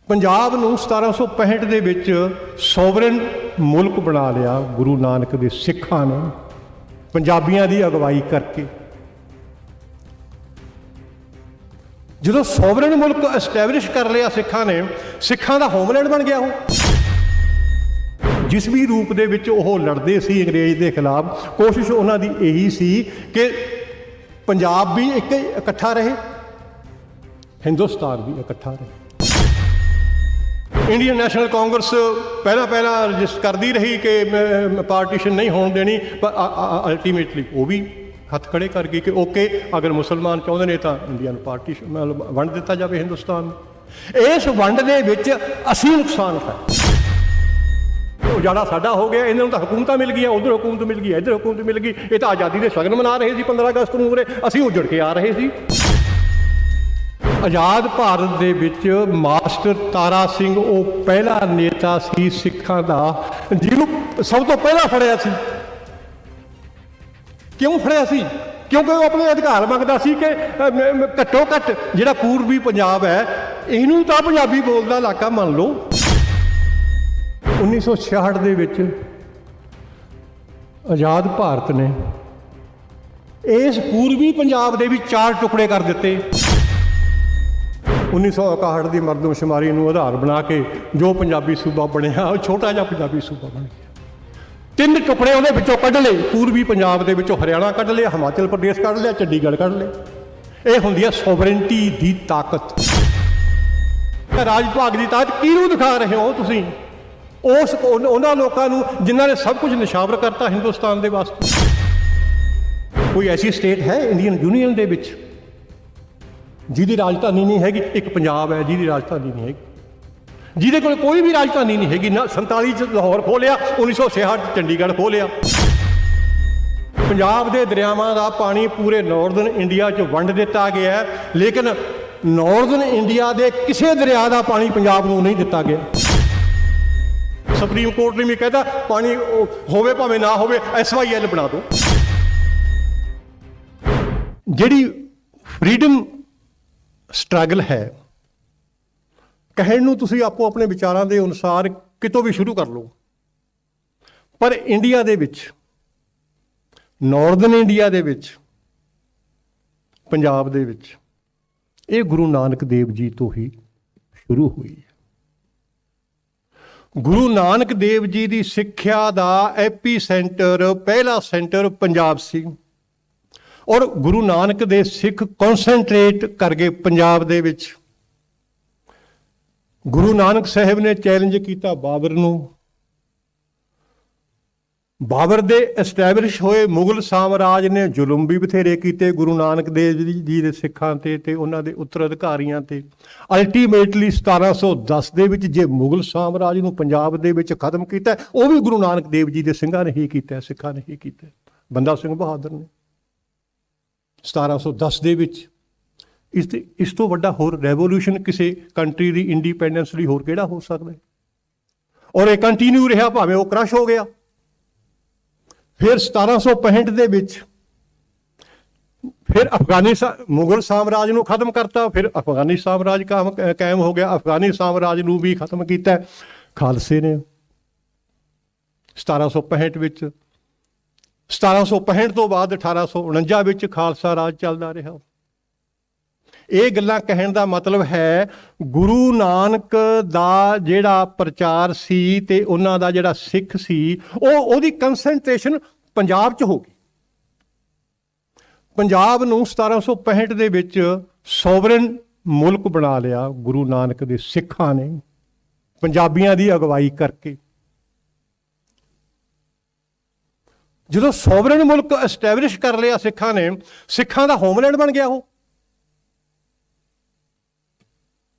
पंजाब नूं 1765 ਦੇ ਵਿੱਚ ਸੋਵਰਨ ਮੁਲਕ ਬਣਾ ਲਿਆ ਗੁਰੂ ਨਾਨਕ ਦੇ ਸਿੱਖਾਂ ਨੇ ਪੰਜਾਬੀਆਂ ਦੀ ਅਗਵਾਈ ਕਰਕੇ। ਜਦੋਂ ਸੋਵਰਨ ਮੁਲਕ ਐਸਟੈਬਲਿਸ਼ ਕਰ ਲਿਆ ਸਿੱਖਾਂ ਨੇ, ਸਿੱਖਾਂ ਦਾ ਹੋਮਲੈਂਡ ਬਣ ਗਿਆ ਉਹ। ਜਿਸ ਵੀ ਰੂਪ ਦੇ ਵਿੱਚ ਉਹ ਲੜਦੇ ਸੀ ਅੰਗਰੇਜ਼ ਦੇ ਖਿਲਾਫ, ਕੋਸ਼ਿਸ਼ ਉਹਨਾਂ ਦੀ ਇਹੀ ਸੀ ਕਿ ਪੰਜਾਬ ਵੀ ਇੱਕ ਇਕੱਠਾ ਰਹੇ, ਹਿੰਦੁਸਤਾਨ ਵੀ ਇਕੱਠਾ ਰਹੇ। इंडियन नैशनल कांग्रेस पहला रजिस्ट करती रही कि पार्टीशन नहीं होने देनी, पर अल्टीमेटली वो भी हथ खड़े कर गई कि ओके अगर मुसलमान चाहते हैं तो इंडिया पार्टीशन मतलब वंड दिता जाए हिंदुस्तान। इस वंड के विच असी नुकसान है, ज़्यादा साडा हो गया, इन्होंने तो हुकूमत मिल गई, उधर हुकूमत मिल गई, इधर हुकूमत मिल गई। ये तो आज़ादी के सगन मना रहे थे 15 अगस्त को, उरे असी उजड़ के आ रहे थे। आज़ाद भारत दे विच मास्टर तारा सिंह वो पहला नेता सी सिखां दा जिन्होंने सब तो पहला फड़िया सी। क्यों फड़िया सी? क्योंकि वो अपने अधिकार मंगदा सी कि घट्टो घट्ट जिहड़ा पूर्वी पंजाब है इहनूं तां पंजाबी बोलदा इलाका मान लो। 1966 दे विच आज़ाद भारत ने इस पूर्वी पंजाब दे भी 4 टुकड़े कर दिते। 1961 की मरदमशुमारी को आधार बना के जो पंजाबी सूबा बनया वो छोटा जिहा पंजाबी सूबा बन गया। 3 टुकड़े उहदे कढ़ ले, पूर्वी पंजाब दे विचों हरियाणा कढ़ लिया, हिमाचल प्रदेश कढ़ लिया, चंडीगढ़ कढ़ लिया। ये हुंदी है सोवरेंटी की ताकत, राज विभाग की ताकत। किहनूं दिखा रहे हो तुसीं? उस उन्हां लोकां नूं जिन्हां ने सब कुछ निशावर करता हिंदुस्तान के वास्ते। कोई ऐसी स्टेट है इंडियन यूनीयन दे विच जिहदी राजधानी नहीं हैगी? एक पंजाब है जिहदी राजधानी नहीं हैगी, जिहदे कोल कोई भी राजधानी नहीं हैगी। ना 47 लाहौर खोलिया, 1966 चंडीगढ़ खोलिया। पंजाब के दरियावां का पानी पूरे नॉर्दन इंडिया च वंड दिता गया है, लेकिन नॉर्दन इंडिया के किसी दरिया का पानी पंजाब को नहीं दिता गया। सुप्रीम कोर्ट ने भी कहता पानी होवे भावें ना होवे SYL बना दो। जिहड़ी फ्रीडम स्ट्रगल है कहण नूं तुसीं आपो अपने विचारां दे अनुसार कितों भी शुरू कर लो, पर इंडिया दे विच नॉर्दन इंडिया दे विच पंजाब दे विच ये गुरु नानक देव जी तो ही शुरू हुई है। गुरु नानक देव जी की सिक्ख्या का एपी सेंटर पहला सेंटर पंजाब सी, और गुरु नानक दे सिख कॉन्सनट्रेट कर गए पंजाब दे विच। गुरु नानक साहब ने चैलेंज किया बाबर नूं। बाबर दे एस्टैबलिश होए मुगल साम्राज ने जुल्म भी बथेरे किए गुरु नानक देव जी दे सिखां ते उन्हां दे उत्तराधिकारियां ते। अल्टीमेटली 1710 दे विच जे मुगल साम्राज नूं पंजाब दे विच खत्म किया, वो भी गुरु नानक देव जी दे सिंघां ने ही किया, सिखां ने ही किया। बंदा सिंह बहादुर ने 1710 ਦੇ ਵਿੱਚ ਇਸ ਤੋਂ ਵੱਡਾ ਹੋਰ ਰੈਵੋਲੂਸ਼ਨ ਕਿਸੇ ਕੰਟਰੀ ਦੀ ਇੰਡੀਪੈਂਡੈਂਸ ਲਈ ਹੋਰ ਕਿਹੜਾ ਹੋ ਸਕਦਾ ਹੈ? ਔਰ ਇਹ ਕੰਟੀਨਿਊ ਰਿਹਾ, ਭਾਵੇਂ ਉਹ ਕ੍ਰਸ਼ ਹੋ ਗਿਆ। ਫਿਰ 1765 ਦੇ ਵਿੱਚ ਫਿਰ ਅਫਗਾनिस्तान मुगल साम्राज ਨੂੰ ਖਤਮ ਕਰਤਾ, ਫਿਰ ਅਫਗਾਨੀ ਸਾਮਰਾਜ ਕਾਇਮ ਹੋ ਗਿਆ। ਅਫਗਾਨੀ ਸਾਮਰਾਜ ਨੂੰ ਵੀ ਖਤਮ ਕੀਤਾ ਖਾਲਸੇ ਨੇ 1765 ਵਿੱਚ। 1765 ਤੋਂ ਬਾਅਦ 1849 ਵਿੱਚ ਖਾਲਸਾ ਰਾਜ ਚੱਲਦਾ ਰਿਹਾ। ਇਹ ਗੱਲਾਂ ਕਹਿਣ ਦਾ ਮਤਲਬ ਹੈ ਗੁਰੂ ਨਾਨਕ ਦਾ ਜਿਹੜਾ ਪ੍ਰਚਾਰ ਸੀ ਤੇ ਉਹਨਾਂ ਦਾ ਜਿਹੜਾ ਸਿੱਖ ਸੀ ਉਹਦੀ ਕੰਸੈਂਟਰੇਸ਼ਨ ਪੰਜਾਬ 'ਚ ਹੋ ਗਈ। ਪੰਜਾਬ ਨੂੰ 1765 ਦੇ ਵਿੱਚ ਸੋਵਰਨ ਮੁਲਕ ਬਣਾ ਲਿਆ ਗੁਰੂ ਨਾਨਕ ਦੇ ਸਿੱਖਾਂ ਨੇ ਪੰਜਾਬੀਆਂ ਦੀ ਅਗਵਾਈ ਕਰਕੇ। ਜਦੋਂ ਸੋਵਰਨ ਮੁਲਕ ਐਸਟੈਬਲਿਸ਼ ਕਰ ਲਿਆ ਸਿੱਖਾਂ ਨੇ, ਸਿੱਖਾਂ ਦਾ ਹੋਮਲੈਂਡ ਬਣ ਗਿਆ ਉਹ।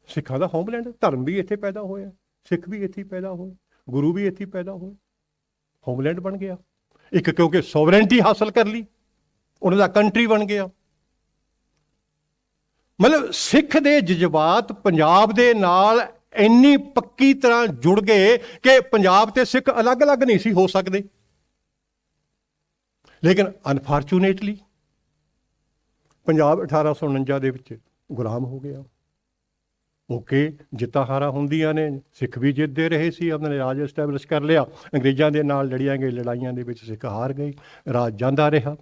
ਸਿੱਖਾਂ ਦਾ ਹੋਮਲੈਂਡ, ਧਰਮ ਵੀ ਇੱਥੇ ਪੈਦਾ ਹੋਇਆ, ਸਿੱਖ ਵੀ ਇੱਥੇ ਪੈਦਾ ਹੋਏ, ਗੁਰੂ ਵੀ ਇੱਥੇ ਪੈਦਾ ਹੋਏ, ਹੋਮਲੈਂਡ ਬਣ ਗਿਆ ਇੱਕ। ਕਿਉਂਕਿ ਸੋਵਰੈਂਟੀ ਹਾਸਲ ਕਰ ਲਈ, ਉਹਨਾਂ ਦਾ ਕੰਟਰੀ ਬਣ ਗਿਆ। ਮਤਲਬ ਸਿੱਖ ਦੇ ਜਜ਼ਬਾਤ ਪੰਜਾਬ ਦੇ ਨਾਲ ਇੰਨੀ ਪੱਕੀ ਤਰ੍ਹਾਂ ਜੁੜ ਗਏ ਕਿ ਪੰਜਾਬ ਤੇ ਸਿੱਖ ਅਲੱਗ-ਅਲੱਗ ਨਹੀਂ ਸੀ ਹੋ ਸਕਦੇ। लेकिन अनफॉर्चुनेटली पंजाब 1849 ਦੇ ਵਿੱਚ ਗੁਲਾਮ ਹੋ ਗਿਆ। ਓਕੇ, ਜਿੱਤਾਂ ਹਾਰਾਂ ਹੁੰਦੀਆਂ ਨੇ, ਸਿੱਖ ਵੀ ਜਿੱਤਦੇ ਰਹੇ ਸੀ, ਉਹਨਾਂ ਨੇ ਰਾਜ ਐਸਟੈਬਲਿਸ਼ ਕਰ ਲਿਆ। ਅੰਗਰੇਜ਼ਾਂ ਦੇ ਨਾਲ ਲੜੀਆਂ ਗਏ ਲੜਾਈਆਂ ਦੇ ਵਿੱਚ ਸਿੱਖ ਹਾਰ ਗਏ, ਰਾਜ ਜਾਂਦਾ ਰਿਹਾ।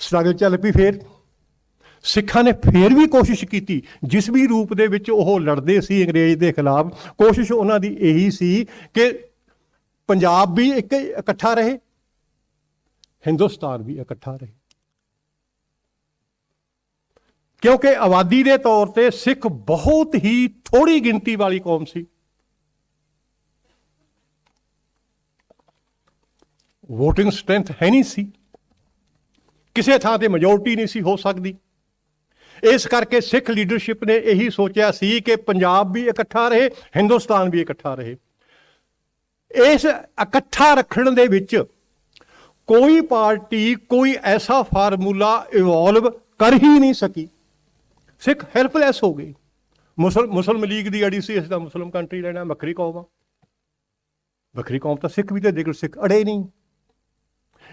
ਸਟਰਗਲ ਚੱਲ ਪਈ। ਫਿਰ ਸਿੱਖਾਂ ਨੇ ਫਿਰ ਵੀ ਕੋਸ਼ਿਸ਼ ਕੀਤੀ, ਜਿਸ ਵੀ ਰੂਪ ਦੇ ਵਿੱਚ ਉਹ ਲੜਦੇ ਸੀ ਅੰਗਰੇਜ਼ ਦੇ ਖਿਲਾਫ, ਕੋਸ਼ਿਸ਼ ਉਹਨਾਂ ਦੀ ਇਹੀ ਸੀ ਕਿ ਪੰਜਾਬ ਵੀ ਇੱਕ ਇਕੱਠਾ ਰਹੇ, ਹਿੰਦੁਸਤਾਨ ਵੀ ਇਕੱਠਾ ਰਹੇ। ਕਿਉਂਕਿ ਆਬਾਦੀ ਦੇ ਤੌਰ ਤੇ ਸਿੱਖ ਬਹੁਤ ਹੀ ਥੋੜੀ ਗਿਣਤੀ ਵਾਲੀ ਕੌਮ ਸੀ। ਵੋਟਿੰਗ ਸਟਰੈਂਥ ਹੈ ਨਹੀਂ ਸੀ, ਕਿਸੇ ਥਾਂ ਤੇ ਮੈਜੋਰਟੀ ਨਹੀਂ ਸੀ ਹੋ ਸਕਦੀ। ਇਸ ਕਰਕੇ ਸਿੱਖ ਲੀਡਰਸ਼ਿਪ ਨੇ ਇਹੀ ਸੋਚਿਆ ਸੀ ਕਿ ਪੰਜਾਬ ਵੀ ਇਕੱਠਾ ਰਹੇ, ਹਿੰਦੁਸਤਾਨ ਵੀ ਇਕੱਠਾ ਰਹੇ। ਇਸ ਇਕੱਠਾ ਰੱਖਣ ਦੇ ਵਿੱਚ ਕੋਈ ਪਾਰਟੀ ਕੋਈ ਐਸਾ ਫਾਰਮੂਲਾ ਇਵੋਲਵ ਕਰ ਹੀ ਨਹੀਂ ਸਕੀ। ਸਿੱਖ ਹੈਲਪਲੈਸ ਹੋ ਗਏ। ਮੁਸਲਿਮ ਲੀਗ ਦੀ ਅੜੀ ਸੀ, ਇਸ ਦਾ ਮੁਸਲਿਮ ਕੰਟਰੀ ਲੈਣਾ, ਵੱਖਰੀ ਕੌਮ ਆ, ਵੱਖਰੀ ਕੌਮ ਤਾਂ ਸਿੱਖ ਵੀ ਤੇ ਦੇਖ ਸਿੱਖ ਅੜੇ ਨਹੀਂ।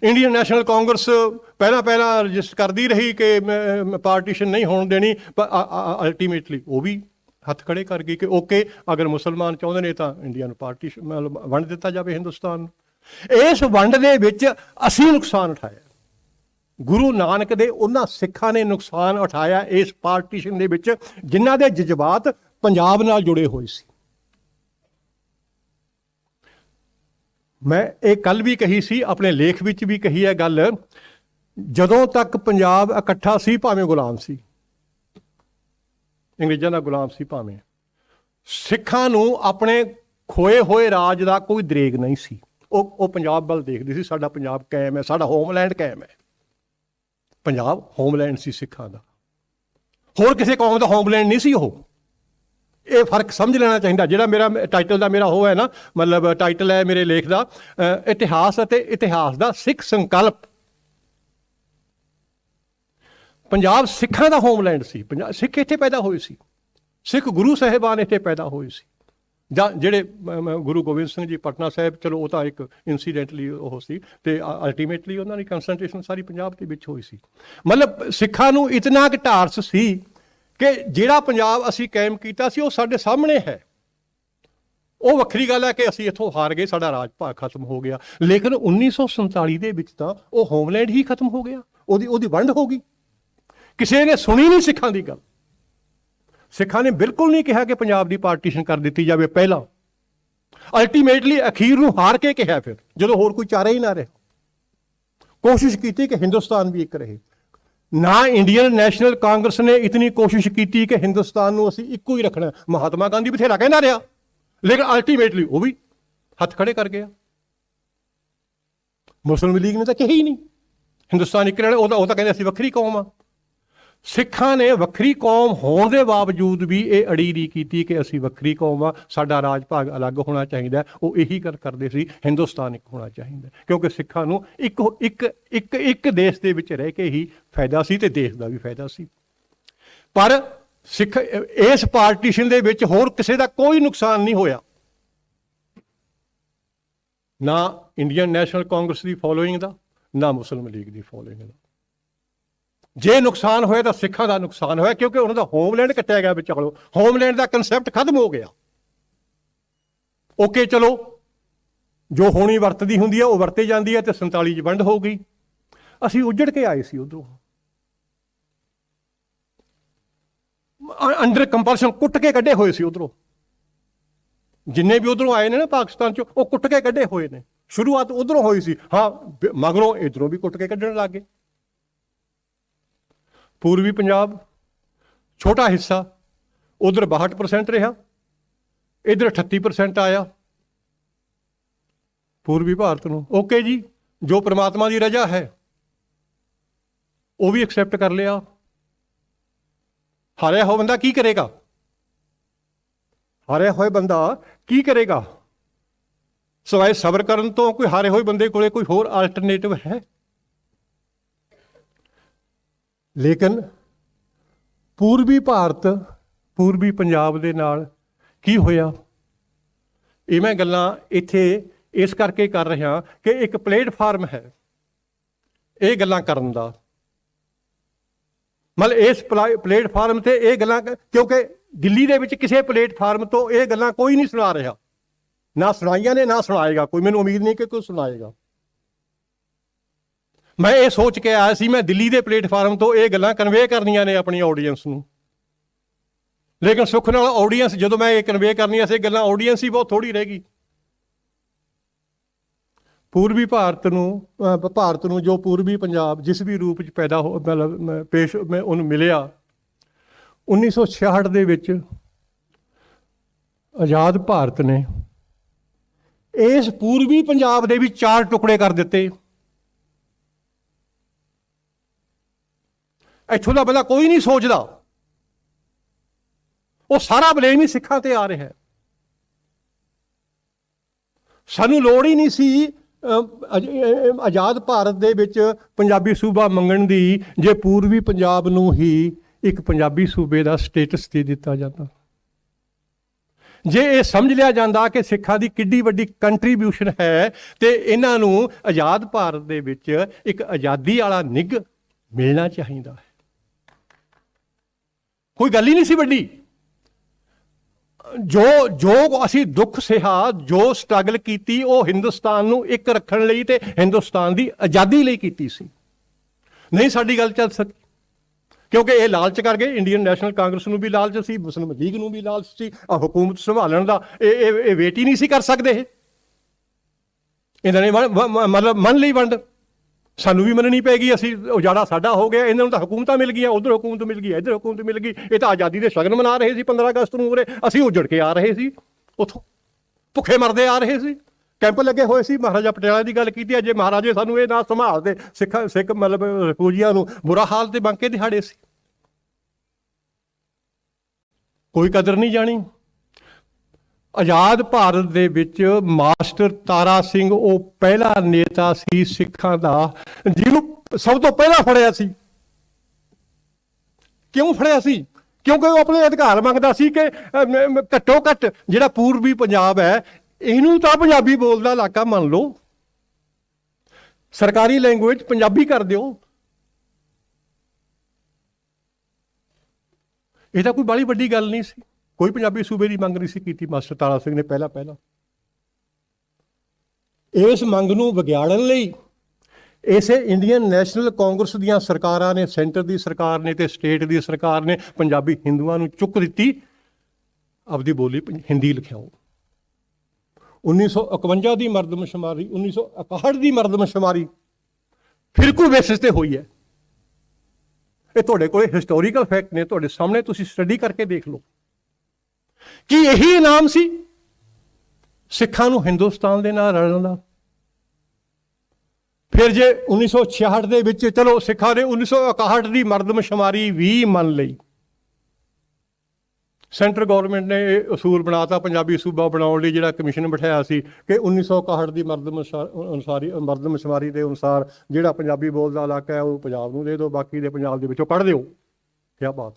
ਇੰਡੀਅਨ ਨੈਸ਼ਨਲ ਕਾਂਗਰਸ ਪਹਿਲਾਂ ਰਜਿਸਟ ਕਰਦੀ ਰਹੀ ਕਿ ਪਾਰਟੀਸ਼ਨ ਨਹੀਂ ਹੋਣ ਦੇਣੀ, ਪਰ ਅਲਟੀਮੇਟਲੀ ਉਹ ਵੀ ਹੱਥ ਖੜੇ ਕਰ ਗਈ ਕਿ ਓਕੇ, ਅਗਰ ਮੁਸਲਮਾਨ ਚਾਹੁੰਦੇ ਨੇ ਤਾਂ ਇੰਡੀਆ ਨੂੰ ਪਾਰਟੀਸ਼ਨ ਮਤਲਬ ਵੰਡ ਦਿੱਤਾ ਜਾਵੇ ਹਿੰਦੁਸਤਾਨ ਨੂੰ। ਇਸ ਵੰਡ ਦੇ ਵਿੱਚ ਅਸੀਂ ਨੁਕਸਾਨ ਉਠਾਇਆ, ਗੁਰੂ ਨਾਨਕ ਦੇ ਉਹਨਾਂ ਸਿੱਖਾਂ ਨੇ ਨੁਕਸਾਨ ਉਠਾਇਆ ਇਸ ਪਾਰਟੀਸ਼ਨ ਦੇ ਵਿੱਚ, ਜਿਨ੍ਹਾਂ ਦੇ ਜਜ਼ਬਾਤ ਪੰਜਾਬ ਨਾਲ ਜੁੜੇ ਹੋਏ ਸੀ। ਮੈਂ ਇਹ ਕੱਲ ਵੀ ਕਹੀ ਸੀ, ਆਪਣੇ ਲੇਖ ਵਿੱਚ ਵੀ ਕਹੀ ਹੈ ਗੱਲ, ਜਦੋਂ ਤੱਕ ਪੰਜਾਬ ਇਕੱਠਾ ਸੀ ਭਾਵੇਂ ਗੁਲਾਮ ਸੀ, ਅੰਗਰੇਜ਼ਾਂ ਦਾ ਗੁਲਾਮ ਸੀ ਭਾਵੇਂ, ਸਿੱਖਾਂ ਨੂੰ ਆਪਣੇ ਖੋਏ ਹੋਏ ਰਾਜ ਦਾ ਕੋਈ ਦਰੇਗ ਨਹੀਂ ਸੀ। ਉਹ ਪੰਜਾਬ ਵੱਲ ਦੇਖਦੇ ਸੀ, ਸਾਡਾ ਪੰਜਾਬ ਕਾਇਮ ਹੈ, ਸਾਡਾ ਹੋਮਲੈਂਡ ਕਾਇਮ ਹੈ। ਪੰਜਾਬ ਹੋਮਲੈਂਡ ਸੀ ਸਿੱਖਾਂ ਦਾ, ਹੋਰ ਕਿਸੇ ਕੌਮ ਦਾ ਹੋਮਲੈਂਡ ਨਹੀਂ ਸੀ ਉਹ। ਇਹ ਫਰਕ ਸਮਝ ਲੈਣਾ ਚਾਹੀਦਾ। ਜਿਹੜਾ ਮੇਰਾ ਟਾਈਟਲ ਦਾ ਮੇਰਾ ਉਹ ਹੈ ਨਾ, ਮਤਲਬ ਟਾਈਟਲ ਹੈ ਮੇਰੇ ਲੇਖ ਦਾ, ਇਤਿਹਾਸ ਅਤੇ ਇਤਿਹਾਸ ਦਾ ਸਿੱਖ ਸੰਕਲਪ। ਪੰਜਾਬ ਸਿੱਖਾਂ ਦਾ ਹੋਮਲੈਂਡ ਸੀ, ਸਿੱਖ ਇੱਥੇ ਪੈਦਾ ਹੋਏ ਸੀ, ਸਿੱਖ ਗੁਰੂ ਸਾਹਿਬਾਨ ਇੱਥੇ ਪੈਦਾ ਹੋਏ ਸੀ। ਜਾਂ ਜਿਹੜੇ ਗੁਰੂ ਗੋਬਿੰਦ ਸਿੰਘ ਜੀ ਪਟਨਾ ਸਾਹਿਬ, ਚਲੋ ਉਹ ਤਾਂ ਇੱਕ ਇਨਸੀਡੈਂਟਲੀ ਉਹ ਸੀ, ਤੇ ਅਲਟੀਮੇਟਲੀ ਉਹਨਾਂ ਦੀ ਕੰਸੈਂਟਰੇਸ਼ਨ ਸਾਰੀ ਪੰਜਾਬ ਦੇ ਵਿੱਚ ਹੋਈ ਸੀ। ਮਤਲਬ ਸਿੱਖਾਂ ਨੂੰ ਇਤਨਾ ਕੁ ਢਾਰਸ ਸੀ ਕਿ ਜਿਹੜਾ ਪੰਜਾਬ ਅਸੀਂ ਕਾਇਮ ਕੀਤਾ ਸੀ ਉਹ ਸਾਡੇ ਸਾਹਮਣੇ ਹੈ। ਉਹ ਵੱਖਰੀ ਗੱਲ ਹੈ ਕਿ ਅਸੀਂ ਇੱਥੋਂ ਹਾਰ ਗਏ, ਸਾਡਾ ਰਾਜ ਭਾਗ ਖਤਮ ਹੋ ਗਿਆ, ਲੇਕਿਨ 1947 ਦੇ ਵਿੱਚ ਤਾਂ ਉਹ ਹੋਮਲੈਂਡ ਹੀ ਖਤਮ ਹੋ ਗਿਆ, ਉਹਦੀ ਵੰਡ ਹੋ ਗਈ। ਕਿਸੇ ਨੇ ਸੁਣੀ ਨਹੀਂ ਸਿੱਖਾਂ ਦੀ ਗੱਲ। ਸਿੱਖਾਂ ਨੇ ਬਿਲਕੁਲ ਨਹੀਂ ਕਿਹਾ ਕਿ ਪੰਜਾਬ ਦੀ ਪਾਰਟੀਸ਼ਨ ਕਰ ਦਿੱਤੀ ਜਾਵੇ ਪਹਿਲਾਂ। ਅਲਟੀਮੇਟਲੀ ਅਖੀਰ ਨੂੰ ਹਾਰ ਕੇ ਕਿਹਾ, ਫਿਰ ਜਦੋਂ ਹੋਰ ਕੋਈ ਚਾਰਾ ਹੀ ਨਾ ਰਿਹਾ, ਕੋਸ਼ਿਸ਼ ਕੀਤੀ ਕਿ ਹਿੰਦੁਸਤਾਨ ਵੀ ਇੱਕ ਰਹੇ। ਨਾ ਇੰਡੀਅਨ ਨੈਸ਼ਨਲ ਕਾਂਗਰਸ ਨੇ ਇਤਨੀ ਕੋਸ਼ਿਸ਼ ਕੀਤੀ ਕਿ ਹਿੰਦੁਸਤਾਨ ਨੂੰ ਅਸੀਂ ਇੱਕੋ ਹੀ ਰੱਖਣਾ। ਮਹਾਤਮਾ ਗਾਂਧੀ ਬਥੇਰਾ ਕਹਿੰਦਾ ਰਿਹਾ, ਲੇਕਿਨ ਅਲਟੀਮੇਟਲੀ ਉਹ ਵੀ ਹੱਥ ਖੜੇ ਕਰ ਗਿਆ। ਮੁਸਲਿਮ ਲੀਗ ਨੇ ਤਾਂ ਕਿਹਾ ਹੀ ਨਹੀਂ ਹਿੰਦੁਸਤਾਨ ਇੱਕ ਰਹਿਣਾ, ਉਹ ਤਾਂ ਕਹਿੰਦੇ ਅਸੀਂ ਵੱਖਰੀ ਕੌਮ ਆ। ਸਿੱਖਾਂ ਨੇ ਵੱਖਰੀ ਕੌਮ ਹੋਣ ਦੇ ਬਾਵਜੂਦ ਵੀ ਇਹ ਅੜੀ ਨਹੀਂ ਕੀਤੀ ਕਿ ਅਸੀਂ ਵੱਖਰੀ ਕੌਮ ਆ, ਸਾਡਾ ਰਾਜ ਭਾਗ ਅਲੱਗ ਹੋਣਾ ਚਾਹੀਦਾ। ਉਹ ਇਹੀ ਗੱਲ ਕਰਦੇ ਸੀ, ਹਿੰਦੁਸਤਾਨ ਇੱਕ ਹੋਣਾ ਚਾਹੀਦਾ, ਕਿਉਂਕਿ ਸਿੱਖਾਂ ਨੂੰ ਇੱਕ ਦੇਸ਼ ਦੇ ਵਿੱਚ ਰਹਿ ਕੇ ਹੀ ਫਾਇਦਾ ਸੀ ਤੇ ਦੇਸ਼ ਦਾ ਵੀ ਫਾਇਦਾ ਸੀ। ਪਰ ਸਿੱਖ ਇਸ ਪਾਰਟੀਸ਼ਨ ਦੇ ਵਿੱਚ ਹੋਰ ਕਿਸੇ ਦਾ ਕੋਈ ਨੁਕਸਾਨ ਨਹੀਂ ਹੋਇਆ, ਨਾ ਇੰਡੀਅਨ ਨੈਸ਼ਨਲ ਕਾਂਗਰਸ ਦੀ ਫੋਲੋਇੰਗ ਦਾ, ਨਾ ਮੁਸਲਿਮ ਲੀਗ ਦੀ ਫੋਲੋਇੰਗ ਦਾ। ਜੇ ਨੁਕਸਾਨ ਹੋਇਆ ਤਾਂ ਸਿੱਖਾਂ ਦਾ ਨੁਕਸਾਨ ਹੋਇਆ, ਕਿਉਂਕਿ ਉਹਨਾਂ ਦਾ ਹੋਮਲੈਂਡ ਕੱਟਿਆ ਗਿਆ ਵਿਚਾਲੋਂ, ਹੋਮਲੈਂਡ ਦਾ ਕਨਸੈਪਟ ਖਤਮ ਹੋ ਗਿਆ। ਓਕੇ, ਚਲੋ ਜੋ ਹੋਣੀ ਵਰਤਦੀ ਹੁੰਦੀ ਹੈ ਉਹ ਵਰਤੇ ਜਾਂਦੀ ਹੈ, ਤੇ 47 'ਚ ਵੰਡ ਹੋ ਗਈ। ਅਸੀਂ ਉੱਜੜ ਕੇ ਆਏ ਸੀ ਉਧਰੋਂ, ਅੰਡਰ ਕੰਪਲਸ਼ਨ ਕੁੱਟ ਕੇ ਕੱਢੇ ਹੋਏ ਸੀ ਉਧਰੋਂ। ਜਿੰਨੇ ਵੀ ਉਧਰੋਂ ਆਏ ਨੇ ਨਾ ਪਾਕਿਸਤਾਨ 'ਚੋਂ, ਉਹ ਕੁੱਟ ਕੇ ਕੱਢੇ ਹੋਏ ਨੇ। ਸ਼ੁਰੂਆਤ ਉਧਰੋਂ ਹੋਈ ਸੀ, ਹਾਂ, ਮਗਰੋਂ ਇੱਧਰੋਂ ਵੀ ਕੁੱਟ ਕੇ ਕੱਢਣ ਲੱਗ ਗਏ। ਪੂਰਬੀ ਪੰਜਾਬ ਛੋਟਾ ਹਿੱਸਾ, ਉਧਰ 62% ਰਿਹਾ, ਇੱਧਰ 38% ਆਇਆ ਪੂਰਬੀ ਭਾਰਤ ਨੂੰ। ਓਕੇ ਜੀ, ਜੋ ਪ੍ਰਮਾਤਮਾ ਦੀ ਰਜ਼ਾ ਹੈ ਉਹ ਵੀ ਐਕਸੈਪਟ ਕਰ ਲਿਆ। ਹਾਰਿਆ ਹੋਇਆ ਬੰਦਾ ਕੀ ਕਰੇਗਾ? ਹਾਰਿਆ ਹੋਇਆ ਬੰਦਾ ਕੀ ਕਰੇਗਾ? ਸਿਵਾਏ ਸਬਰ ਕਰਨ ਤੋਂ ਕੋਈ ਹਾਰੇ ਹੋਏ ਬੰਦੇ ਕੋਲੇ ਕੋਈ ਹੋਰ ਆਲਟਰਨੇਟਿਵ ਹੈ? ਲੇਕਿਨ ਪੂਰਬੀ ਭਾਰਤ, ਪੂਰਬੀ ਪੰਜਾਬ ਦੇ ਨਾਲ ਕੀ ਹੋਇਆ? ਇਹ ਮੈਂ ਗੱਲਾਂ ਇੱਥੇ ਇਸ ਕਰਕੇ ਕਰ ਰਿਹਾ ਕਿ ਇੱਕ ਪਲੇਟਫਾਰਮ ਹੈ ਇਹ ਗੱਲਾਂ ਕਰਨ ਦਾ। ਮਤਲਬ ਇਸ ਪਲੇਟਫਾਰਮ ਤੇ ਇਹ ਗੱਲਾਂ, ਕਿਉਂਕਿ ਦਿੱਲੀ ਦੇ ਵਿੱਚ ਕਿਸੇ ਪਲੇਟਫਾਰਮ ਤੋਂ ਇਹ ਗੱਲਾਂ ਕੋਈ ਨਹੀਂ ਸੁਣਾ ਰਿਹਾ, ਨਾ ਸੁਣਾਈਆਂ ਨੇ ਨਾ ਸੁਣਾਏਗਾ ਕੋਈ। ਮੈਨੂੰ ਉਮੀਦ ਨਹੀਂ ਕਿ ਕੋਈ ਸੁਣਾਏਗਾ। ਮੈਂ ਇਹ ਸੋਚ ਕੇ ਆਇਆ ਸੀ ਮੈਂ ਦਿੱਲੀ ਦੇ ਪਲੇਟਫਾਰਮ ਤੋਂ ਇਹ ਗੱਲਾਂ ਕਨਵੇ ਕਰਨੀਆਂ ਨੇ ਆਪਣੀ ਆਡੀਅנס ਨੂੰ, ਲੇਕਿਨ ਸੁੱਖ ਨਾਲ ਆਡੀਅנס ਜਦੋਂ ਮੈਂ ਇਹ ਕਨਵੇ ਕਰਨੀਆਂ ਸੀ ਗੱਲਾਂ, ਆਡੀਅנס ਹੀ ਬਹੁਤ ਥੋੜੀ ਰਹਿ ਗਈ। ਪੂਰਬੀ ਭਾਰਤ ਨੂੰ ਜੋ ਪੂਰਬੀ ਪੰਜਾਬ ਜਿਸ ਵੀ ਰੂਪ 'ਚ ਪੈਦਾ ਹੋ ਮਤਲਬ ਮੈਂ ਉਹਨੂੰ ਮਿਲਿਆ 1966 ਦੇ ਵਿੱਚ ਆਜ਼ਾਦ ਭਾਰਤ ਨੇ ਇਸ ਪੂਰਬੀ ਪੰਜਾਬ ਦੇ ਵੀ 4 ਟੁਕੜੇ ਕਰ ਦਿੱਤੇ। ਇੱਥੋਂ ਦਾ ਬੰਦਾ ਕੋਈ ਨਹੀਂ ਸੋਚਦਾ, ਉਹ ਸਾਰਾ ਬਲੇਮ ਹੀ ਸਿੱਖਾਂ ਤੇ ਆ ਰਿਹਾ ਹੈ। ਸਾਨੂੰ ਲੋੜ ਹੀ ਨਹੀਂ ਸੀ ਆਜ਼ਾਦ ਭਾਰਤ ਦੇ ਵਿੱਚ ਪੰਜਾਬੀ ਸੂਬਾ ਮੰਗਣ ਦੀ, ਜੇ ਪੂਰਬੀ ਪੰਜਾਬ ਨੂੰ ਹੀ ਇੱਕ ਪੰਜਾਬੀ ਸੂਬੇ ਦਾ ਸਟੇਟਸ ਦੇ ਦਿੱਤਾ ਜਾਂਦਾ। ਜੇ ਇਹ ਸਮਝ ਲਿਆ ਜਾਂਦਾ ਕਿ ਸਿੱਖਾਂ ਦੀ ਕਿੱਡੀ ਵੱਡੀ ਕੰਟਰੀਬਿਊਸ਼ਨ ਹੈ ਤੇ ਇਹਨਾਂ ਨੂੰ ਆਜ਼ਾਦ ਭਾਰਤ ਦੇ ਵਿੱਚ ਇੱਕ ਆਜ਼ਾਦੀ ਵਾਲਾ ਨਿੱਘ ਮਿਲਣਾ ਚਾਹੀਦਾ ਹੈ, ਕੋਈ ਗੱਲ ਹੀ ਨਹੀਂ ਸੀ ਵੱਡੀ। ਜੋ ਅਸੀਂ ਦੁੱਖ ਸਹਾ, ਜੋ ਸਟਰਗਲ ਕੀਤੀ, ਉਹ ਹਿੰਦੁਸਤਾਨ ਨੂੰ ਇੱਕ ਰੱਖਣ ਲਈ ਤੇ ਹਿੰਦੁਸਤਾਨ ਦੀ ਆਜ਼ਾਦੀ ਲਈ ਕੀਤੀ ਸੀ। ਨਹੀਂ ਸਾਡੀ ਗੱਲ ਚੱਲ ਸਕੀ, ਕਿਉਂਕਿ ਇਹ ਲਾਲਚ ਕਰ ਗਏ। ਇੰਡੀਅਨ ਨੈਸ਼ਨਲ ਕਾਂਗਰਸ ਨੂੰ ਵੀ ਲਾਲਚ ਸੀ, ਮੁਸਲਿਮ ਲੀਗ ਨੂੰ ਵੀ ਲਾਲਚ ਸੀ, ਹੁਕੂਮਤ ਸੰਭਾਲਣ ਦਾ ਇਹ ਵੇਟ ਹੀ ਨਹੀਂ ਸੀ ਕਰ ਸਕਦੇ। ਇਹਨਾਂ ਨੇ ਮਤਲਬ ਮੰਨ ਲਈ ਵੰਡ, ਸਾਨੂੰ ਵੀ ਮੰਨਣੀ ਪੈਗੀ। ਅਸੀਂ ਉਜਾੜਾ ਸਾਡਾ ਹੋ ਗਿਆ, ਇਹਨਾਂ ਨੂੰ ਤਾਂ ਹੁਕੂਮਤਾਂ ਮਿਲ ਗਈਆਂ, ਉਧਰ ਹੁਕੂਮਤ ਮਿਲ ਗਈ, ਇੱਧਰ ਹੁਕੂਮਤ ਮਿਲ ਗਈ। ਇਹ ਤਾਂ ਆਜ਼ਾਦੀ ਦੇ ਸ਼ਗਨ ਮਨਾ ਰਹੇ ਸੀ 15 ਅਗਸਤ ਨੂੰ ਉਰੇ, ਅਸੀਂ ਉਜੜ ਕੇ ਆ ਰਹੇ ਸੀ, ਉੱਥੋਂ ਭੁੱਖੇ ਮਰਦੇ ਆ ਰਹੇ ਸੀ, ਕੈਂਪ ਲੱਗੇ ਹੋਏ ਸੀ। ਮਹਾਰਾਜਾ ਪਟਿਆਲਾ ਦੀ ਗੱਲ ਕੀਤੀ ਹੈ, ਜੇ ਮਹਾਰਾਜੇ ਸਾਨੂੰ ਇਹ ਨਾ ਸੰਭਾਲਦੇ ਸਿੱਖ ਮਤਲਬ ਰਿਫਿਊਜੀਆਂ ਨੂੰ, ਬੁਰਾ ਹਾਲ ਤੇ ਬਾਂਕੇ ਦਿਹਾੜੇ ਸੀ। ਕੋਈ ਕਦਰ ਨਹੀਂ ਜਾਣੀ। ਆਜ਼ਾਦ ਭਾਰਤ ਦੇ ਵਿੱਚ ਮਾਸਟਰ ਤਾਰਾ ਸਿੰਘ ਉਹ ਪਹਿਲਾ ਨੇਤਾ ਸੀ ਸਿੱਖਾਂ ਦਾ ਜਿਹਨੂੰ ਸਭ ਤੋਂ ਪਹਿਲਾਂ ਫੜਿਆ ਸੀ। ਕਿਉਂ ਫੜਿਆ ਸੀ? ਕਿਉਂਕਿ ਉਹ ਆਪਣੇ ਅਧਿਕਾਰ ਮੰਗਦਾ ਸੀ ਕਿ ਘੱਟੋ ਘੱਟ ਜਿਹੜਾ ਪੂਰਬੀ ਪੰਜਾਬ ਹੈ ਇਹਨੂੰ ਤਾਂ ਪੰਜਾਬੀ ਬੋਲਦਾ ਇਲਾਕਾ ਮੰਨ ਲਓ, ਸਰਕਾਰੀ ਲੈਂਗੁਏਜ ਪੰਜਾਬੀ ਕਰ ਦਿਓ। ਇਹ ਤਾਂ ਕੋਈ ਬਾਹਲੀ ਵੱਡੀ ਗੱਲ ਨਹੀਂ ਸੀ, ਕੋਈ ਪੰਜਾਬੀ ਸੂਬੇ ਦੀ ਮੰਗ ਨਹੀਂ ਸੀ ਕੀਤੀ ਮਾਸਟਰ ਤਾਰਾ ਸਿੰਘ ਨੇ ਪਹਿਲਾਂ। ਇਸ ਮੰਗ ਨੂੰ ਵਿਗਾੜਨ ਲਈ ਇਸੇ ਇੰਡੀਅਨ ਨੈਸ਼ਨਲ ਕਾਂਗਰਸ ਦੀਆਂ ਸਰਕਾਰਾਂ ਨੇ, ਸੈਂਟਰ ਦੀ ਸਰਕਾਰ ਨੇ ਤੇ ਸਟੇਟ ਦੀ ਸਰਕਾਰ ਨੇ ਪੰਜਾਬੀ ਹਿੰਦੂਆਂ ਨੂੰ ਚੁੱਕ ਦਿੱਤੀ, ਆਪਦੀ ਬੋਲੀ ਹਿੰਦੀ ਲਿਖਾਓ। 1951 ਦੀ ਮਰਦਮਸ਼ੁਮਾਰੀ, 1961 ਦੀ ਮਰਦਮਸ਼ੁਮਾਰੀ ਫਿਰਕੂ ਬੇਸਿਸ ਤੇ ਹੋਈ ਹੈ। ਇਹ ਤੁਹਾਡੇ ਕੋਲ ਹਿਸਟੋਰੀਕਲ ਫੈਕਟ ਨੇ, ਤੁਹਾਡੇ ਸਾਹਮਣੇ, ਤੁਸੀਂ ਸਟੱਡੀ ਕਰਕੇ ਦੇਖ ਲਓ। ਕੀ ਇਹੀ ਇਨਾਮ ਸੀ ਸਿੱਖਾਂ ਨੂੰ ਹਿੰਦੁਸਤਾਨ ਦੇ ਨਾਲ ਰਲਣ ਦਾ? ਫਿਰ ਜੇ 1966 ਦੇ ਵਿੱਚ ਚਲੋ ਸਿੱਖਾਂ ਨੇ 1961 ਦੀ ਮਰਦਮਸ਼ੁਮਾਰੀ ਵੀ ਮੰਨ ਲਈ, ਸੈਂਟਰ ਗੌਰਮੈਂਟ ਨੇ ਇਹ ਅਸੂਲ ਬਣਾਤਾ ਪੰਜਾਬੀ ਸੂਬਾ ਬਣਾਉਣ ਲਈ, ਜਿਹੜਾ ਕਮਿਸ਼ਨ ਬਿਠਾਇਆ ਸੀ ਕਿ 1961 ਦੀ ਮਰਦਮਸ਼ੁਮਾਰੀ ਦੇ ਅਨੁਸਾਰ ਜਿਹੜਾ ਪੰਜਾਬੀ ਬੋਲਦਾ ਇਲਾਕਾ ਹੈ ਉਹ ਪੰਜਾਬ ਨੂੰ ਦੇ ਦਿਓ, ਬਾਕੀ ਦੇ ਪੰਜਾਬ ਦੇ ਵਿੱਚੋਂ ਕੱਢ ਦਿਓ। ਕਿਆ ਬਾਤ।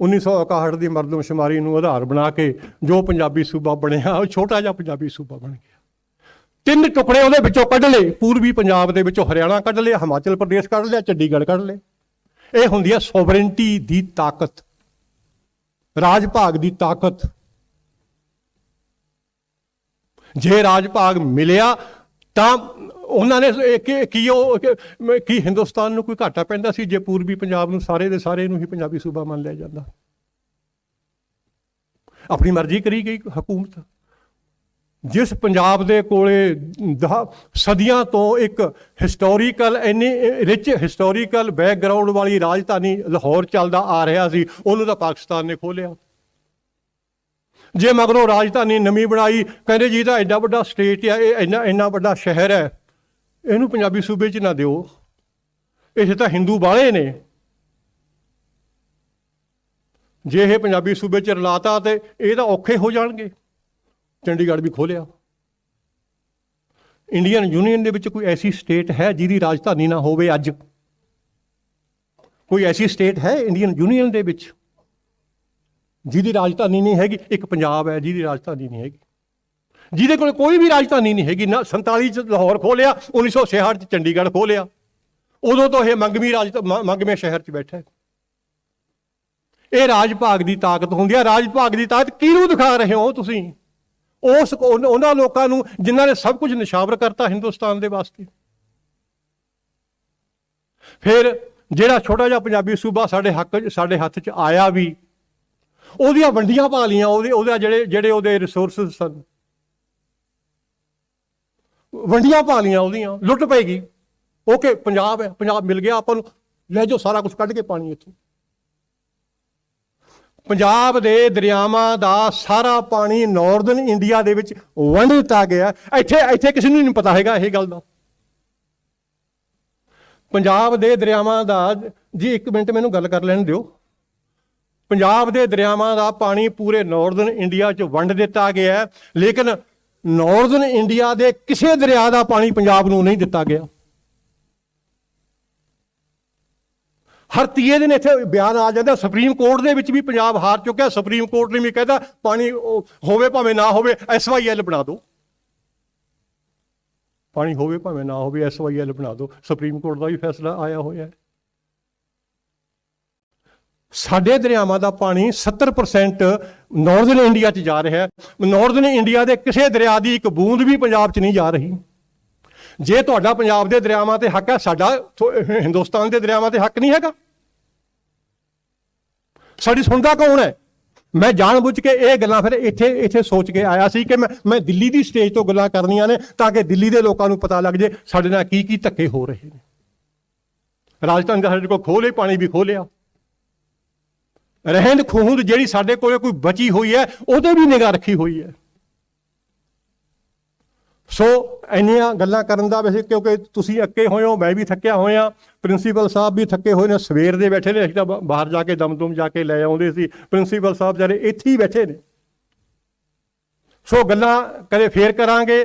1961 ਦੀ ਮਰਦਮਸ਼ੁਮਾਰੀ ਨੂੰ ਆਧਾਰ ਬਣਾ ਕੇ ਜੋ ਪੰਜਾਬੀ ਸੂਬਾ ਬਣਿਆ ਉਹ ਛੋਟਾ ਜਿਹਾ ਪੰਜਾਬੀ ਸੂਬਾ ਬਣ ਗਿਆ। 3 ਟੁਕੜੇ ਉਹਦੇ ਵਿੱਚੋਂ ਕੱਢ ਲਏ, ਪੂਰਬੀ ਪੰਜਾਬ ਦੇ ਵਿੱਚੋਂ ਹਰਿਆਣਾ ਕੱਢ ਲਿਆ, ਹਿਮਾਚਲ ਪ੍ਰਦੇਸ਼ ਕੱਢ ਲਿਆ, ਚੰਡੀਗੜ੍ਹ ਕੱਢ ਲਏ। ਇਹ ਹੁੰਦੀ ਹੈ ਸੋਵਰੇਨਟੀ ਦੀ ਤਾਕਤ, ਰਾਜ ਭਾਗ ਦੀ ਤਾਕਤ। ਜੇ ਰਾਜ ਭਾਗ ਮਿਲਿਆ ਤਾਂ ਉਹਨਾਂ ਨੇ ਕੀ ਹਿੰਦੁਸਤਾਨ ਨੂੰ ਕੋਈ ਘਾਟਾ ਪੈਂਦਾ ਸੀ ਜੇ ਪੂਰਬੀ ਪੰਜਾਬ ਨੂੰ ਸਾਰੇ ਦੇ ਸਾਰੇ ਨੂੰ ਹੀ ਪੰਜਾਬੀ ਸੂਬਾ ਮੰਨ ਲਿਆ ਜਾਂਦਾ? ਆਪਣੀ ਮਰਜ਼ੀ ਕਰੀ ਗਈ ਹਕੂਮਤ। ਜਿਸ ਪੰਜਾਬ ਦੇ ਕੋਲੇ ਸਦੀਆਂ ਤੋਂ ਇੱਕ ਹਿਸਟੋਰੀਕਲ, ਇੰਨੀ ਰਿਚ ਹਿਸਟੋਰੀਕਲ ਬੈਕਗਰਾਊਂਡ ਵਾਲੀ ਰਾਜਧਾਨੀ ਲਾਹੌਰ ਚੱਲਦਾ ਆ ਰਿਹਾ ਸੀ, ਉਹਨੂੰ ਤਾਂ ਪਾਕਿਸਤਾਨ ਨੇ ਖੋਲਿਆ। ਜੇ ਮਗਰੋਂ ਰਾਜਧਾਨੀ ਨਵੀਂ ਬਣਾਈ, ਕਹਿੰਦੇ ਜੀ ਤਾਂ ਐਡਾ ਵੱਡਾ ਸਟੇਟ ਹੈ, ਇਹ ਇੰਨਾ ਵੱਡਾ ਸ਼ਹਿਰ ਹੈ, ਇਹਨੂੰ ਪੰਜਾਬੀ ਸੂਬੇ 'ਚ ਨਾ ਦਿਓ, ਇਹ ਤਾਂ ਹਿੰਦੂ ਬਾਹਲੇ ਨੇ। ਜੇ ਇਹ ਪੰਜਾਬੀ ਸੂਬੇ 'ਚ ਰਲਾਤਾ ਤੇ ਇਹ ਤਾਂ ਔਖੇ ਹੋ ਜਾਣਗੇ। ਚੰਡੀਗੜ੍ਹ ਵੀ ਖੋਲਿਆ। ਇੰਡੀਅਨ ਯੂਨੀਅਨ ਦੇ ਵਿੱਚ ਕੋਈ ਐਸੀ ਸਟੇਟ ਹੈ ਜਿਹਦੀ ਰਾਜਧਾਨੀ ਨਾ ਹੋਵੇ? ਅੱਜ ਕੋਈ ਐਸੀ ਸਟੇਟ ਹੈ ਇੰਡੀਅਨ ਯੂਨੀਅਨ ਦੇ ਵਿੱਚ ਜਿਹਦੀ ਰਾਜਧਾਨੀ ਨਹੀਂ ਹੈਗੀ? ਇੱਕ ਪੰਜਾਬ ਹੈ ਜਿਹਦੀ ਰਾਜਧਾਨੀ ਨਹੀਂ ਹੈਗੀ, ਜਿਹਦੇ ਕੋਲ ਕੋਈ ਵੀ ਰਾਜਧਾਨੀ ਨਹੀਂ ਹੈਗੀ। ਨਾ 47 'ਚ ਲਾਹੌਰ ਖੋਲਿਆ, 1966 'ਚ ਚੰਡੀਗੜ੍ਹ ਖੋਲਿਆ। ਉਦੋਂ ਤੋਂ ਇਹ ਮੰਗਵੀਂ ਸ਼ਹਿਰ 'ਚ ਬੈਠਾ। ਇਹ ਰਾਜ ਭਾਗ ਦੀ ਤਾਕਤ ਹੁੰਦੀ ਹੈ। ਰਾਜ ਭਾਗ ਦੀ ਤਾਕਤ ਕਿਹਨੂੰ ਦਿਖਾ ਰਹੇ ਹੋ ਤੁਸੀਂ? ਉਹਨਾਂ ਲੋਕਾਂ ਨੂੰ ਜਿਨ੍ਹਾਂ ਨੇ ਸਭ ਕੁਝ ਨਿਸ਼ਾਵਰ ਕਰਤਾ ਹਿੰਦੁਸਤਾਨ ਦੇ ਵਾਸਤੇ। ਫਿਰ ਜਿਹੜਾ ਛੋਟਾ ਜਿਹਾ ਪੰਜਾਬੀ ਸੂਬਾ ਸਾਡੇ ਹੱਥ 'ਚ ਆਇਆ ਵੀ, ਉਹਦੀਆਂ ਵੰਡੀਆਂ ਪਾ ਲਈਆਂ, ਉਹਦੇ ਜਿਹੜੇ ਉਹਦੇ ਰਿਸੋਰਸਿਸ ਸਨ, ਵੰਡੀਆਂ ਪਾ ਲਈਆਂ, ਉਹਦੀਆਂ ਲੁੱਟ ਪਏਗੀ। ਓਕੇ, ਪੰਜਾਬ ਹੈ, ਪੰਜਾਬ ਮਿਲ ਗਿਆ ਆਪਾਂ ਨੂੰ, ਲੈ ਜਾਓ ਸਾਰਾ ਕੁਝ ਕੱਢ ਕੇ ਪਾਣੀ ਇੱਥੋਂ। ਪੰਜਾਬ ਦੇ ਦਰਿਆਵਾਂ ਦਾ ਸਾਰਾ ਪਾਣੀ ਨਾਰਦਰਨ ਇੰਡੀਆ ਦੇ ਵਿੱਚ ਵੰਡ ਦਿੱਤਾ ਗਿਆ। ਇੱਥੇ ਕਿਸੇ ਨੂੰ ਨਹੀਂ ਪਤਾ ਹੈਗਾ ਇਹ ਗੱਲ ਦਾ। ਪੰਜਾਬ ਦੇ ਦਰਿਆਵਾਂ ਦਾ, ਜੀ 1 ਮਿੰਟ ਮੈਨੂੰ ਗੱਲ ਕਰ ਲੈਣ ਦਿਓ। ਪੰਜਾਬ ਦੇ ਦਰਿਆਵਾਂ ਦਾ ਪਾਣੀ ਪੂਰੇ ਨਾਰਦਰਨ ਇੰਡੀਆ 'ਚ ਵੰਡ ਦਿੱਤਾ ਗਿਆ, ਲੇਕਿਨ ਨਾਰਦਰਨ ਇੰਡੀਆ ਦੇ ਕਿਸੇ ਦਰਿਆ ਦਾ ਪਾਣੀ ਪੰਜਾਬ ਨੂੰ ਨਹੀਂ ਦਿੱਤਾ ਗਿਆ। ਹਰ ਤੀਏ ਦਿਨ ਇੱਥੇ ਬਿਆਨ ਆ ਜਾਂਦਾ, ਸੁਪਰੀਮ ਕੋਰਟ ਦੇ ਵਿੱਚ ਵੀ ਪੰਜਾਬ ਹਾਰ ਚੁੱਕਿਆ। ਸੁਪਰੀਮ ਕੋਰਟ ਨੇ ਵੀ ਕਹਿੰਦਾ ਪਾਣੀ ਹੋਵੇ ਭਾਵੇਂ ਨਾ ਹੋਵੇ SYL ਬਣਾ ਦਿਓ, ਪਾਣੀ ਹੋਵੇ ਭਾਵੇਂ ਨਾ ਹੋਵੇ SYL ਬਣਾ ਦਿਓ। ਸੁਪਰੀਮ ਕੋਰਟ ਦਾ ਵੀ ਫੈਸਲਾ ਆਇਆ ਹੋਇਆ ਹੈ। ਸਾਡੇ ਦਰਿਆਵਾਂ ਦਾ ਪਾਣੀ 70% ਨਾਰਦਰਨ ਇੰਡੀਆ 'ਚ ਜਾ ਰਿਹਾ ਹੈ। ਨਾਰਦਰਨ ਇੰਡੀਆ ਦੇ ਕਿਸੇ ਦਰਿਆ ਦੀ ਇੱਕ ਬੂੰਦ ਵੀ ਪੰਜਾਬ 'ਚ ਨਹੀਂ ਜਾ ਰਹੀ। ਜੇ ਤੁਹਾਡਾ ਪੰਜਾਬ ਦੇ ਦਰਿਆਵਾਂ ਤੇ ਹੱਕ ਹੈ, ਸਾਡਾ ਹਿੰਦੁਸਤਾਨ ਦੇ ਦਰਿਆਵਾਂ ਤੇ ਹੱਕ ਨਹੀਂ ਹੈਗਾ। ਸਾਡੀ ਸੁਣਦਾ ਕੌਣ ਹੈ? ਮੈਂ ਜਾਣਬੁੱਝ ਕੇ ਇਹ ਗੱਲਾਂ ਫਿਰ ਇੱਥੇ ਸੋਚ ਕੇ ਆਇਆ ਸੀ ਕਿ ਮੈਂ ਦਿੱਲੀ ਦੀ ਸਟੇਜ ਤੋਂ ਗੱਲਾਂ ਕਰਨੀਆਂ ਨੇ, ਤਾਂ ਕਿ ਦਿੱਲੀ ਦੇ ਲੋਕਾਂ ਨੂੰ ਪਤਾ ਲੱਗ ਜੇ ਸਾਡੇ ਨਾਲ ਕੀ ਧੱਕੇ ਹੋ ਰਹੇ ਨੇ। ਰਾਜਸਥਾਨ ਦਾ ਸਾਡੇ ਕੋਲ ਖੋਲੇ ਪਾਣੀ ਵੀ ਖੋਲਿਆ, ਰਹਿੰਦ ਖੂੰਹਦ ਜਿਹੜੀ ਸਾਡੇ ਕੋਲ ਕੋਈ ਬਚੀ ਹੋਈ ਹੈ ਉਹਦੇ ਵੀ ਨਿਗਾਹ ਰੱਖੀ ਹੋਈ ਹੈ। ਸੋ ਇੰਨੀਆਂ ਗੱਲਾਂ ਕਰਨ ਦਾ ਵੈਸੇ, ਕਿਉਂਕਿ ਤੁਸੀਂ ਅੱਕੇ ਹੋਏ ਹੋ, ਮੈਂ ਵੀ ਥੱਕਿਆ ਹੋਇਆ, ਪ੍ਰਿੰਸੀਪਲ ਸਾਹਿਬ ਵੀ ਥੱਕੇ ਹੋਏ ਨੇ, ਸਵੇਰ ਦੇ ਬੈਠੇ ਨੇ। ਅਸੀਂ ਤਾਂ ਬਾਹਰ ਜਾ ਕੇ ਦਮ ਜਾ ਕੇ ਲੈ ਆਉਂਦੇ ਸੀ, ਪ੍ਰਿੰਸੀਪਲ ਸਾਹਿਬ ਵਿਚਾਰੇ ਇੱਥੇ ਹੀ ਬੈਠੇ ਨੇ। ਸੋ ਗੱਲਾਂ ਕਦੇ ਫੇਰ ਕਰਾਂਗੇ।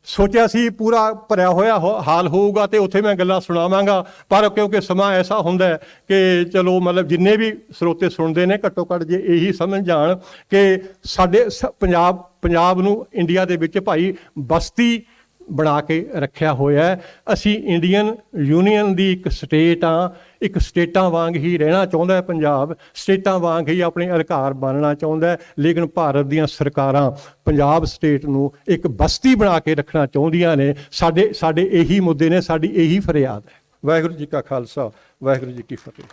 ਸੋਚਿਆ ਸੀ ਪੂਰਾ ਭਰਿਆ ਹੋਇਆ ਹਾਲ ਹੋਊਗਾ ਤੇ ਉੱਥੇ ਮੈਂ ਗੱਲਾਂ ਸੁਣਾਵਾਂਗਾ, ਪਰ ਕਿਉਂਕਿ ਸਮਾਂ ਐਸਾ ਹੁੰਦਾ ਕਿ ਚਲੋ ਮਤਲਬ ਜਿੰਨੇ ਵੀ ਸਰੋਤੇ ਸੁਣਦੇ ਨੇ ਘੱਟੋ ਘੱਟ ਜੇ ਇਹੀ ਸਮਝ ਜਾਣ ਕਿ ਸਾਡੇ ਪੰਜਾਬ ਨੂੰ ਇੰਡੀਆ ਦੇ ਵਿੱਚ ਭਾਈ ਬਸਤੀ ਬਣਾ ਕੇ ਰੱਖਿਆ ਹੋਇਆ ਹੈ। ਅਸੀਂ ਇੰਡੀਅਨ ਯੂਨੀਅਨ ਦੀ ਇੱਕ ਸਟੇਟ ਆ, ਇੱਕ ਸਟੇਟਾਂ ਵਾਂਗ ਹੀ ਰਹਿਣਾ ਚਾਹੁੰਦਾ ਹੈ ਪੰਜਾਬ, ਸਟੇਟਾਂ ਵਾਂਗ ਹੀ ਆਪਣੇ ਅਧਿਕਾਰ ਬਣਨਾ ਚਾਹੁੰਦਾ ਹੈ। ਲੇਕਿਨ ਭਾਰਤ ਦੀਆਂ ਸਰਕਾਰਾਂ ਪੰਜਾਬ ਸਟੇਟ ਨੂੰ ਇੱਕ ਬਸਤੀ ਬਣਾ ਕੇ ਰੱਖਣਾ ਚਾਹੁੰਦੀਆਂ ਨੇ। ਸਾਡੇ ਇਹੀ ਮੁੱਦੇ ਨੇ, ਸਾਡੀ ਇਹੀ ਫਰਿਆਦ ਹੈ। ਵਾਹਿਗੁਰੂ ਜੀ ਕਾ ਖਾਲਸਾ, ਵਾਹਿਗੁਰੂ ਜੀ ਕੀ ਫਤਿਹ।